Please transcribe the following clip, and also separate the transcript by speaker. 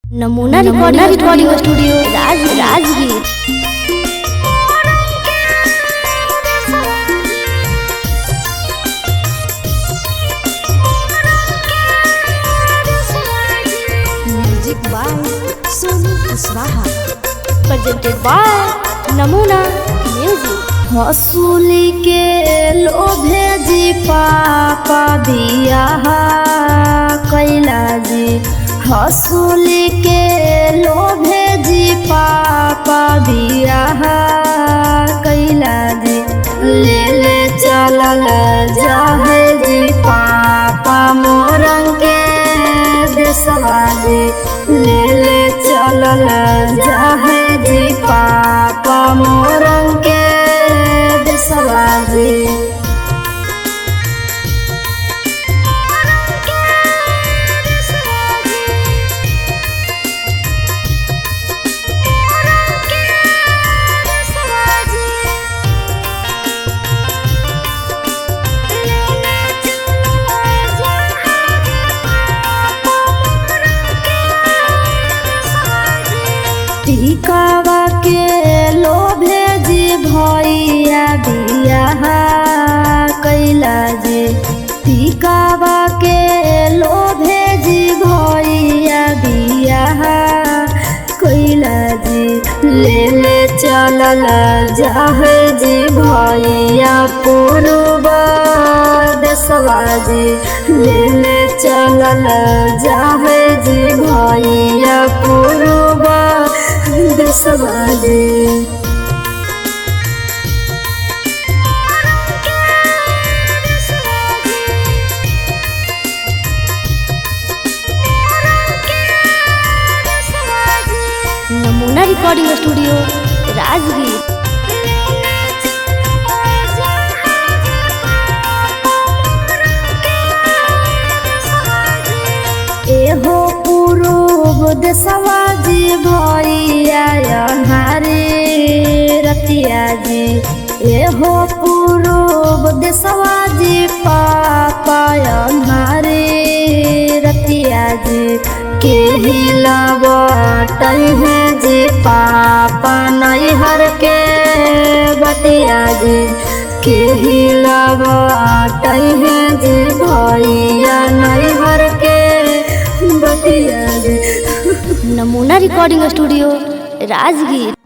Speaker 1: नमूना recording studio Rajgir. Music by Sonu Kushwaha, presented by Namuna music. हसूली के लोभे जी पापा बियाह कैला जी, हसूली के लोभे जी पापा बियाह कैला जी। ले ले चलल जाहे जी पापा मोरंग के देशवा जी, ले ले चलल जाहे जी पापा मोरंग के देशवा जी। टिकावा के लोभे जी भैया बियाह कैला जी, टिकावा के लोभे जी भैया बियाह कैला जी। ले ले चलल जाहे जी भैया पूर्व देशवा जी, ले ले चलल जाहे जी भैया पूर्व देशवा जी। नमूना रिकॉर्डिंग स्टूडियो राजगीर। एहो पूर्व देशवा जी भैया अन्हारे रतिया जी, एहो पूर्व देशवा जी पापा अन्हारे रतिया जी। के हिलावटै है जी पापा नैहर के बटिया जी, के हिलावटै है जी भैया नैहर के बटिया जी। नमूना रिकॉर्डिंग स्टूडियो राजगीर।